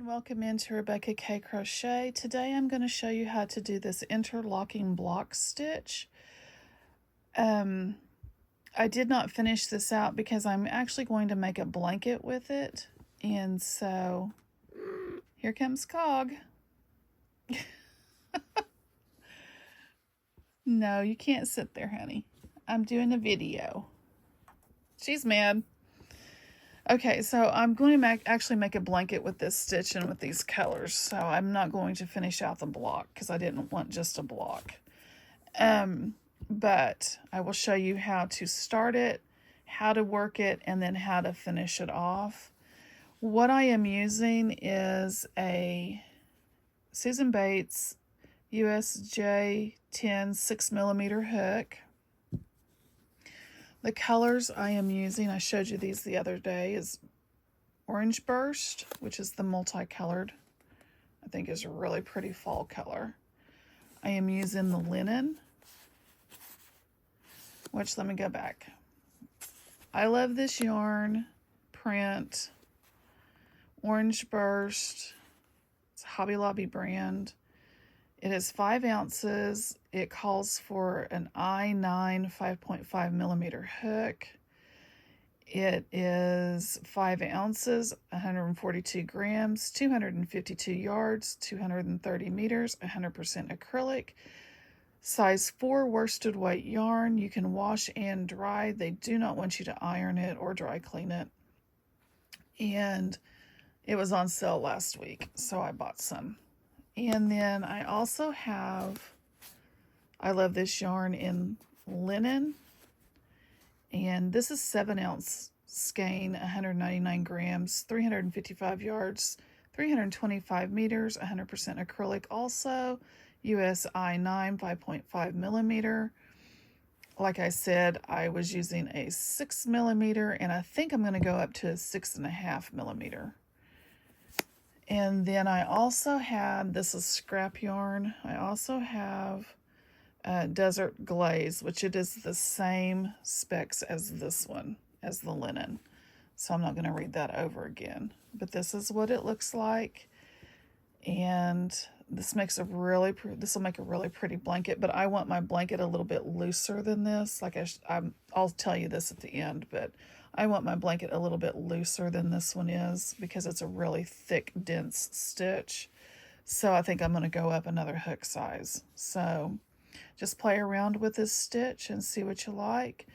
Welcome into Rebecca K Crochet. Today I'm going to show you how to do this interlocking block stitch. I did not finish this out because I'm actually going to make a blanket with it. And so here comes Cog. No, you can't sit there, honey. I'm doing a video. She's mad. Okay, so I'm going to actually make a blanket with this stitch and with these colors. So I'm not going to finish out the block because I didn't want just a block. But I will show you how to start it, how to work it, and then how to finish it off. What I am using is a Susan Bates USJ 10 6mm hook. The colors I am using, I showed you these the other day, is Orange Burst, which is the multicolored. I think is a really pretty fall color. I am using the linen, which, let me go back. I love this yarn print, Orange Burst. It's a Hobby Lobby brand. It is 5 ounces. It calls for an I9 5.5mm hook. It is 5 ounces, 142 grams, 252 yards, 230 meters, 100% acrylic. Size 4 worsted weight yarn. You can wash and dry. They do not want you to iron it or dry clean it. And it was on sale last week, so I bought some. And then I also have, I love this yarn in linen. And this is 7 ounce skein, 199 grams, 355 yards, 325 meters, 100% acrylic also, US I9 5.5mm. Like I said, I was using a 6mm, and I think I'm going to go up to a 6.5mm. And then I also had, this is scrap yarn, I also have Desert Glaze, which it is the same specs as this one, as the linen. So I'm not going to read that over again. But this is what it looks like. And this makes a really, this will make a really pretty blanket. But I want my blanket a little bit looser than this. Like I'll tell you this at the end, but I want my blanket a little bit looser than this one is because it's a really thick, dense stitch. So I think I'm going to go up another hook size. So just play around with this stitch and see what you like.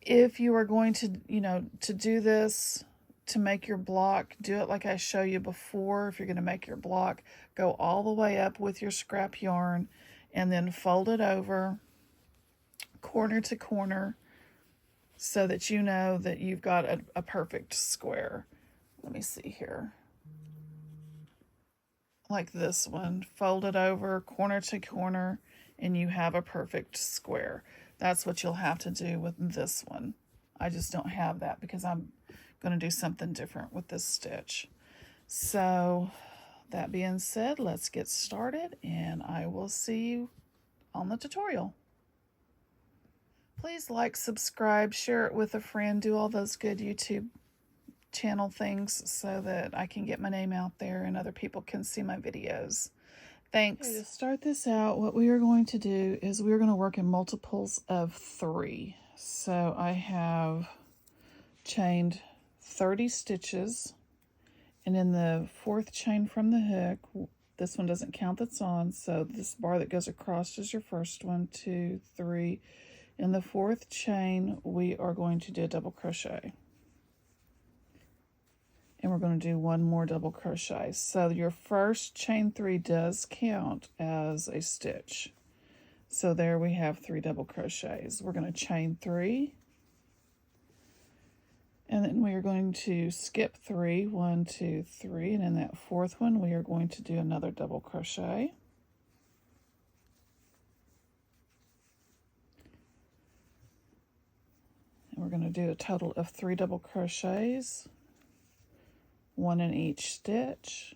If you are going to, to do this, to make your block, do it like I show you before. If you're going to make your block, go all the way up with your scrap yarn and then fold it over corner to corner so that you know that you've got a perfect square. Let me see here. Like this one, fold it over corner to corner and you have a perfect square. That's what you'll have to do with this one. I just don't have that because I'm going to do something different with this stitch. So that being said, let's get started and I will see you on the tutorial. Please like, subscribe, share it with a friend, do all those good YouTube channel things so that I can get my name out there and other people can see my videos. Thanks. Okay, to start this out, what we are going to do is we're going to work in multiples of 3. So I have chained 30 stitches, and in the 4th chain from the hook, this one doesn't count that's on, so this bar that goes across is your first one, 2, 3. In the 4th chain, we are going to do a double crochet. And we're going to do one more double crochet. So your first chain 3 does count as a stitch. So there we have 3 double crochets. We're going to chain 3. And then we are going to skip 3, 1, 2, 3. And in that 4th one, we are going to do another double crochet. And we're going to do a total of 3 double crochets. 1 in each stitch.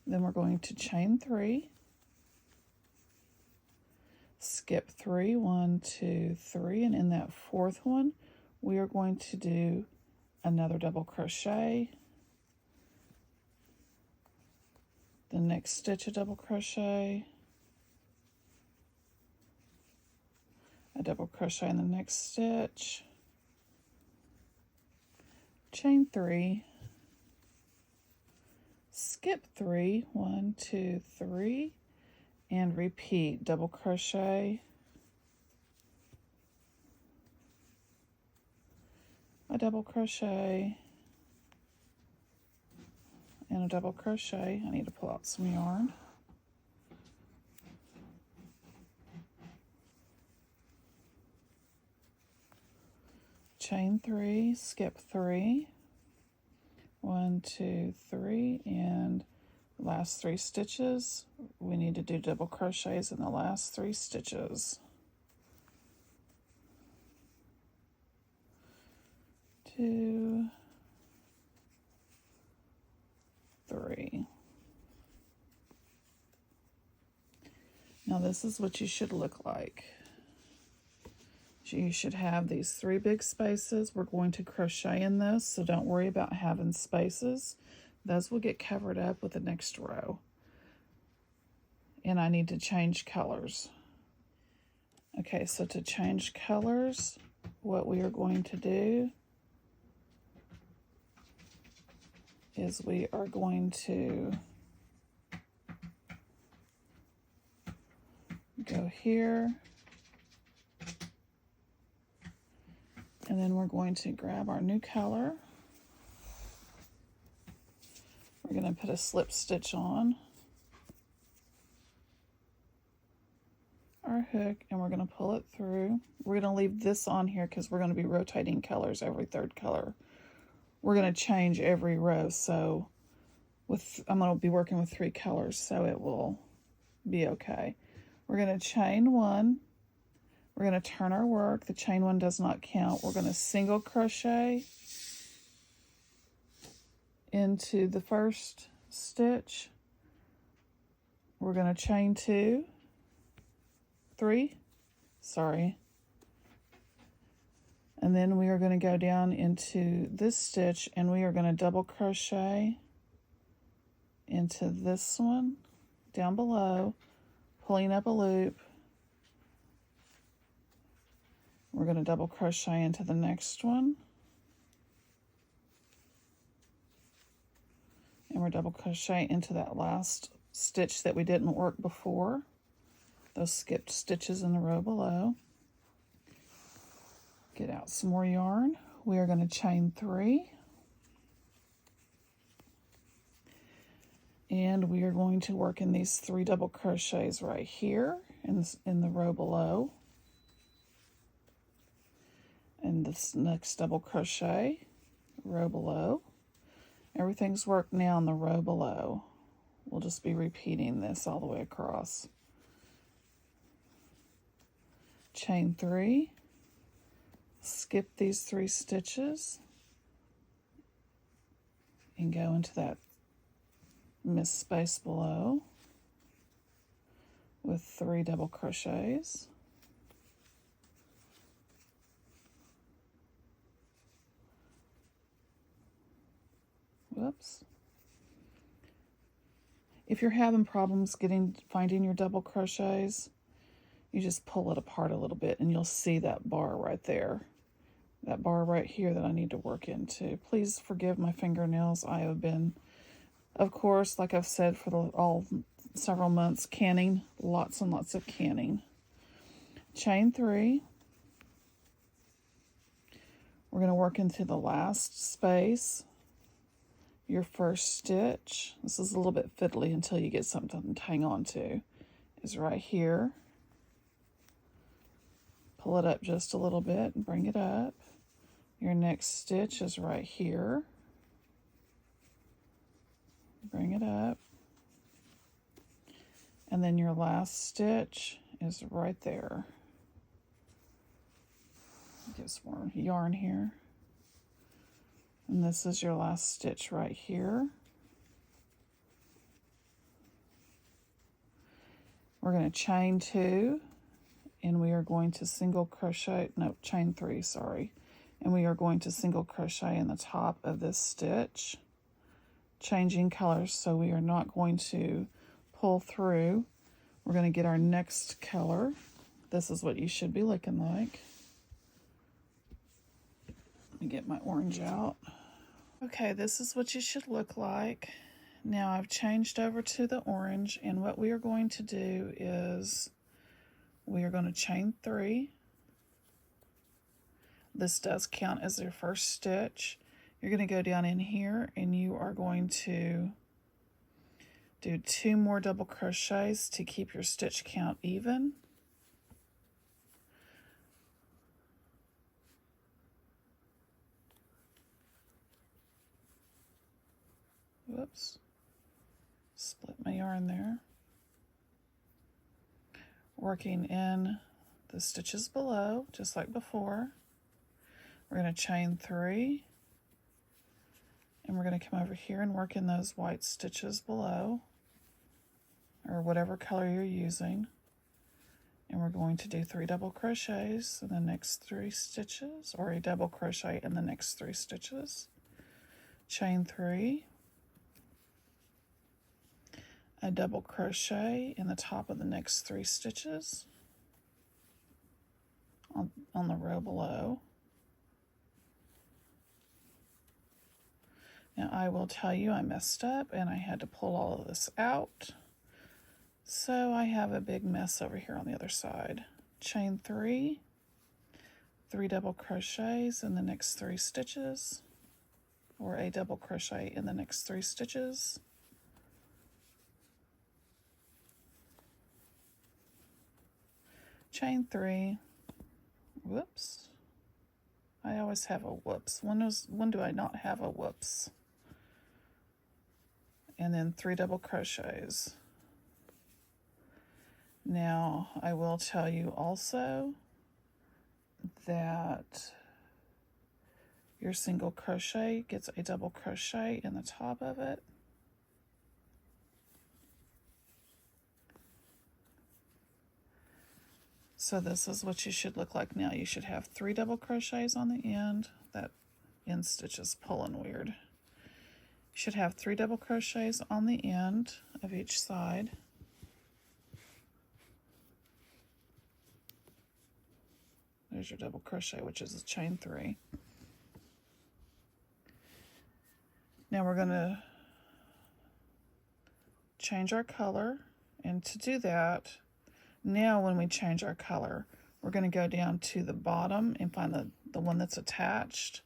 Then we're going to chain 3, skip 3, 1, 2, 3, and in that 4th one we are going to do another double crochet, The next stitch, a double crochet, a double crochet in the next stitch, chain 3, skip 3, 1, 2, 3, and repeat, double crochet, a double crochet, and a double crochet. I need to pull out some yarn. Chain 3, skip 3, 1, 2, 3, and last 3 stitches. We need to do double crochets in the last 3 stitches. 2, 3. Now this is what you should look like. You should have these 3 big spaces. We're going to crochet in this, so don't worry about having spaces. Those will get covered up with the next row. And I need to change colors. Okay, so to change colors, what we are going to do is we are going to go here, and then we're going to grab our new color. We're going to put a slip stitch on our hook, and we're going to pull it through. We're going to leave this on here because we're going to be rotating colors every 3rd color. We're going to change every row, so I'm going to be working with 3 colors, so it will be okay. We're going to chain 1. We're going to turn our work. The chain 1 does not count. We're going to single crochet into the first stitch. We're going to chain 2, 3, and then we are going to go down into this stitch, and we are going to double crochet into this one down below, pulling up a loop. We're going to double crochet into the next one, and we're double crochet into that last stitch that we didn't work before, those skipped stitches in the row below. Get out some more yarn. We are going to chain 3, and we are going to work in these 3 double crochets right here in the row below. And this next double crochet, row below. Everything's worked now in the row below. We'll just be repeating this all the way across. Chain 3, skip these 3 stitches, and go into that missed space below with 3 double crochets. Whoops. If you're having problems finding your double crochets, you just pull it apart a little bit and you'll see that bar right there. That bar right here that I need to work into. Please forgive my fingernails. I have been, of course, like I've said for several months, canning, lots and lots of canning. Chain 3. We're going to work into the last space. Your first stitch, this is a little bit fiddly until you get something to hang on to, is right here. Pull it up just a little bit and bring it up. Your next stitch is right here. Bring it up. And then your last stitch is right there. Get some more yarn here. And this is your last stitch right here. We're going to chain 2, and we are going to single crochet, no, chain 3, sorry. And we are going to single crochet in the top of this stitch changing colors, so we are not going to pull through. We're going to get our next color. This is what you should be looking like. Let me get my orange out. Okay, this is what you should look like. Now I've changed over to the orange, and what we are going to do is we are going to chain 3. This does count as your first stitch. You're going to go down in here and you are going to do 2 more double crochets to keep your stitch count even. Whoops, split my yarn there. Working in the stitches below, just like before. We're going to chain 3, and we're going to come over here and work in those white stitches below, or whatever color you're using. And we're going to do 3 double crochets in the next 3 stitches, or a double crochet in the next 3 stitches. Chain 3, a double crochet in the top of the next 3 stitches on the row below. Now I will tell you I messed up and I had to pull all of this out. So I have a big mess over here on the other side. Chain 3, 3 double crochets in the next 3 stitches, or a double crochet in the next 3 stitches. Chain 3, whoops. I always have a whoops. When do I not have a whoops? And then 3 double crochets. Now, I will tell you also that your single crochet gets a double crochet in the top of it. So this is what you should look like now. You should have 3 double crochets on the end. That end stitch is pulling weird. You should have 3 double crochets on the end of each side. There's your double crochet, which is a chain 3. Now we're going to change our color, and to do that, now when we change our color, we're going to go down to the bottom and find the one that's attached,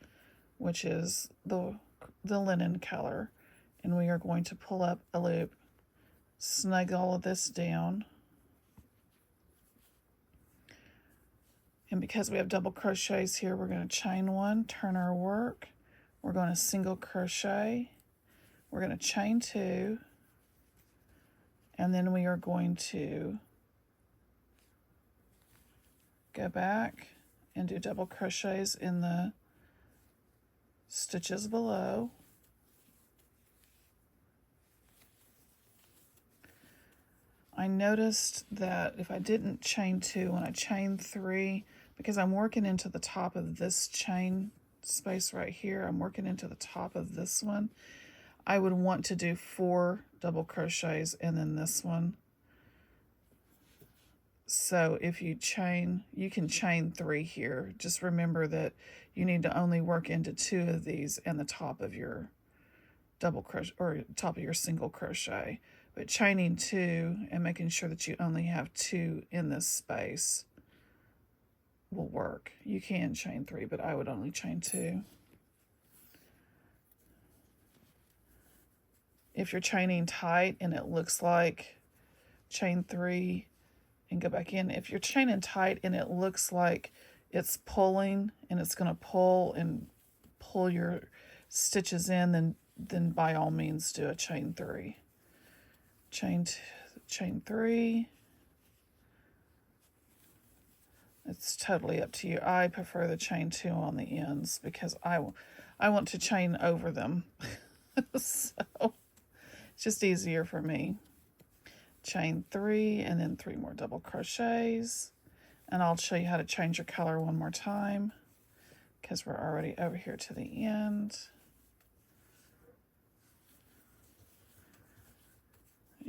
which is the linen color, and we are going to pull up a loop, snug all of this down, and because we have double crochets here, we're going to chain 1, turn our work, we're going to single crochet, we're going to chain 2, and then we are going to go back and do double crochets in the stitches below. I noticed that if I didn't chain 2, when I chain 3, because I'm working into the top of this chain space right here, I'm working into the top of this one, I would want to do 4 double crochets and then this one. So if you chain, you can chain 3 here. Just remember that you need to only work into 2 of these and the top of your double crochet, or top of your single crochet. But chaining 2 and making sure that you only have 2 in this space will work. You can chain 3, but I would only chain 2. If you're chaining tight and it looks like chain 3 and go back in, if you're chaining tight and it looks like it's pulling and it's going to pull your stitches in, then by all means do a chain 3. Chain 3. It's totally up to you. I prefer the chain 2 on the ends because I want to chain over them. So it's just easier for me. Chain 3 and then 3 more double crochets, and I'll show you how to change your color one more time because we're already over here to the end.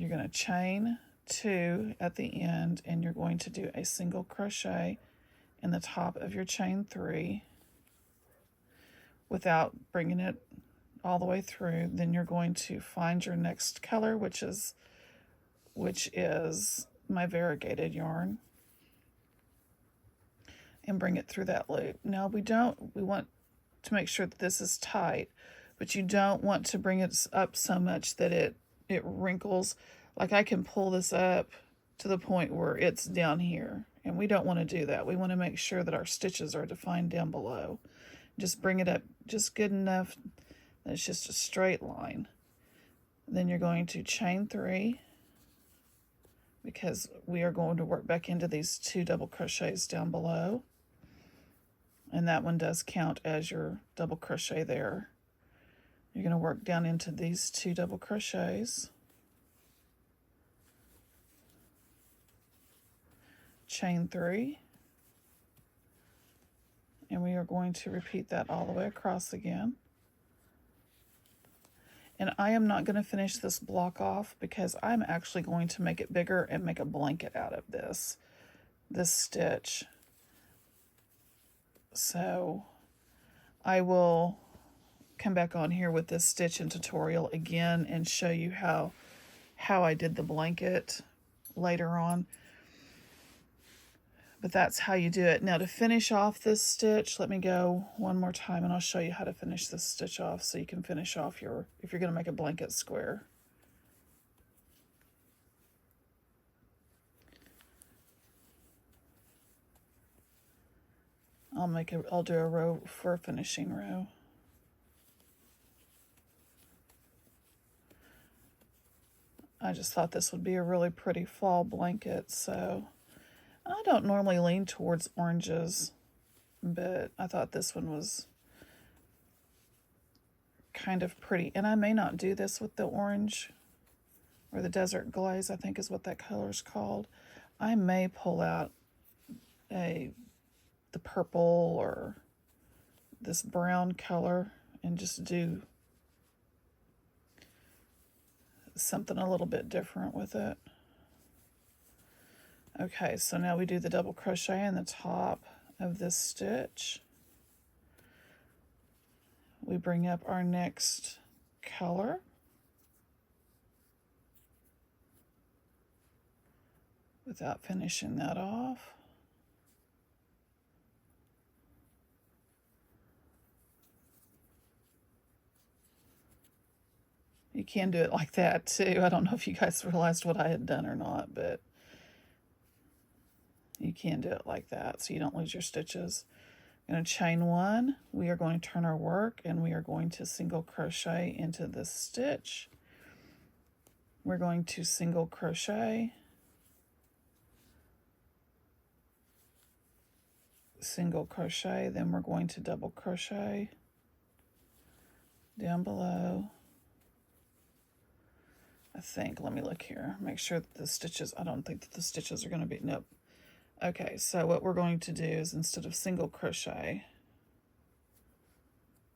You're going to chain 2 at the end, and you're going to do a single crochet in the top of your chain 3 without bringing it all the way through. Then you're going to find your next color, which is my variegated yarn, and bring it through that loop. Now we want to make sure that this is tight, but you don't want to bring it up so much that it wrinkles. Like I can pull this up to the point where it's down here, and we don't want to do that. We want to make sure that our stitches are defined down below. Just bring it up just good enough that it's just a straight line. Then you're going to chain 3, because we are going to work back into these 2 double crochets down below, and that one does count as your double crochet there. You're going to work down into these 2 double crochets, chain 3, and we are going to repeat that all the way across again. And I am not going to finish this block off because I'm actually going to make it bigger and make a blanket out of this stitch. So I will come back on here with this stitch and tutorial again and show you how I did the blanket later on. But that's how you do it. Now to finish off this stitch, let me go one more time and I'll show you how to finish this stitch off so you can finish off if you're going to make a blanket square. I'll do a row for a finishing row. I just thought this would be a really pretty fall blanket, so I don't normally lean towards oranges, but I thought this one was kind of pretty. And I may not do this with the orange, or the desert glaze, I think is what that color is called. I may pull out the purple or this brown color and just do something a little bit different with it. Okay, so now we do the double crochet in the top of this stitch. We bring up our next color. Without finishing that off. You can do it like that too. I don't know if you guys realized what I had done or not, but you can do it like that so you don't lose your stitches. I'm going to chain 1. We are going to turn our work and we are going to single crochet into this stitch. We're going to single crochet, single crochet, then we're going to double crochet down below. I think, let me look here, make sure that the stitches, I don't think that the stitches are going to be, nope. Okay, so what we're going to do is instead of single crochet,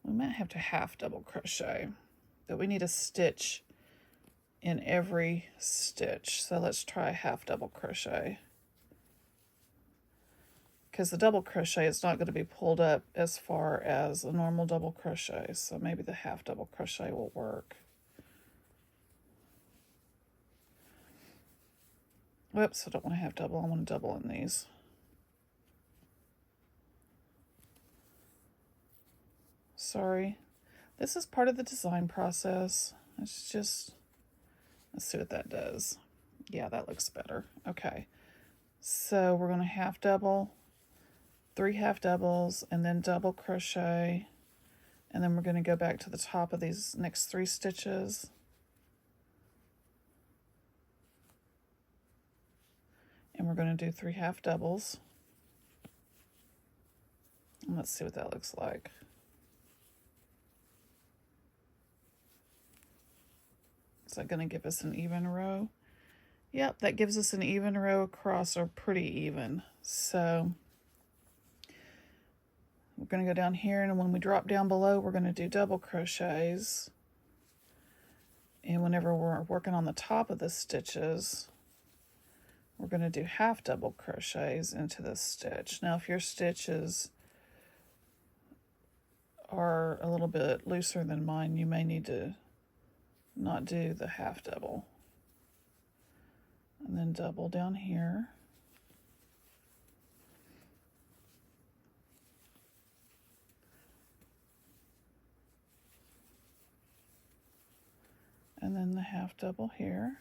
we might have to half double crochet, but we need a stitch in every stitch. So let's try half double crochet, because the double crochet is not going to be pulled up as far as a normal double crochet, so maybe the half double crochet will work. Whoops, I don't want to half double, I want to double in these. Sorry. This is part of the design process. It's just, let's see what that does. Yeah, that looks better. Okay. So we're going to half double, 3 half doubles, and then double crochet. And then we're going to go back to the top of these next 3 stitches. And we're going to do 3 half doubles. And let's see what that looks like. Is that going to give us an even row? Yep, that gives us an even row across, or pretty even. So we're going to go down here, and when we drop down below, we're going to do double crochets. And whenever we're working on the top of the stitches, we're going to do half double crochets into this stitch. Now, if your stitches are a little bit looser than mine, you may need to not do the half double. And then double down here. And then the half double here.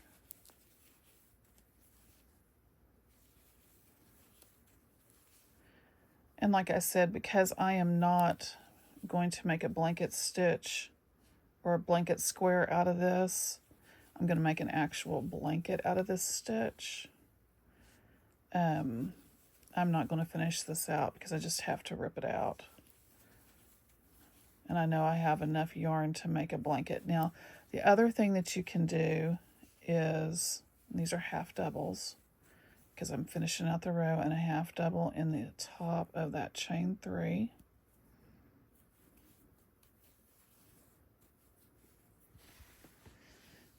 And like I said, because I am not going to make a blanket stitch or a blanket square out of this, I'm going to make an actual blanket out of this stitch. I'm not going to finish this out because I just have to rip it out. And I know I have enough yarn to make a blanket. Now, the other thing that you can do is, these are half doubles, because I'm finishing out the row, and a half double in the top of that chain 3.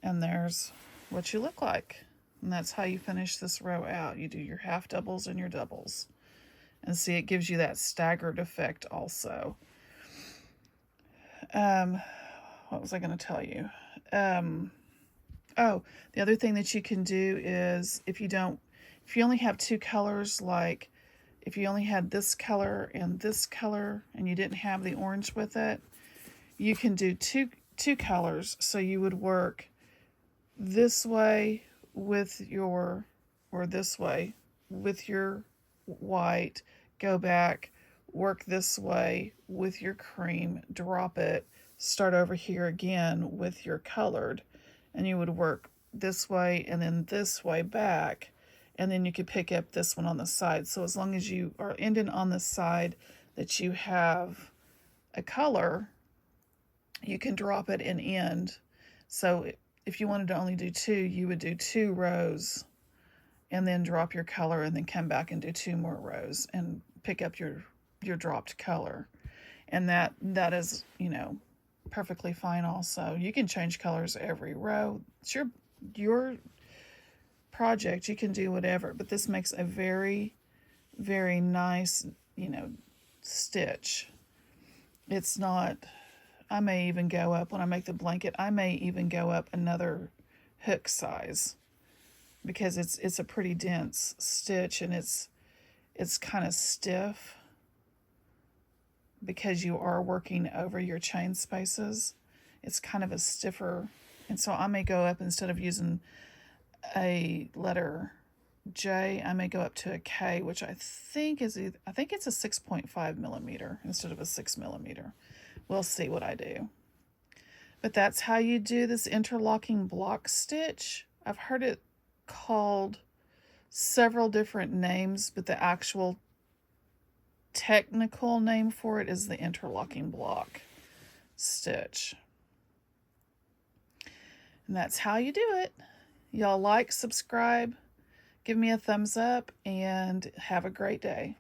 And there's what you look like. And that's how you finish this row out. You do your half doubles and your doubles. And see, it gives you that staggered effect also. What was I going to tell you? Oh, the other thing that you can do is if you only have 2 colors, like if you only had this color and you didn't have the orange with it, you can do two colors. So you would work this way with your, or this way with your white, go back, work this way with your cream, drop it, start over here again with your colored, and you would work this way and then this way back, and then you could pick up this one on the side. So as long as you are ending on the side that you have a color, you can drop it and end. So if you wanted to only do 2, you would do 2 rows and then drop your color and then come back and do 2 more rows and pick up your dropped color. And that is, perfectly fine also. You can change colors every row. It's your project. You can do whatever, but this makes a very, very nice, stitch. It's not, I may even go up, when I make the blanket, I may even go up another hook size because it's a pretty dense stitch, and it's kind of stiff because you are working over your chain spaces. It's kind of a stiffer, and so I may go up, instead of using a letter J, I may go up to a K, which I think it's a 6.5 millimeter instead of a 6 millimeter. We'll see what I do. But that's how you do this interlocking block stitch. I've heard it called several different names, but the actual technical name for it is the interlocking block stitch. And that's how you do it. Y'all like, subscribe, give me a thumbs up, and have a great day.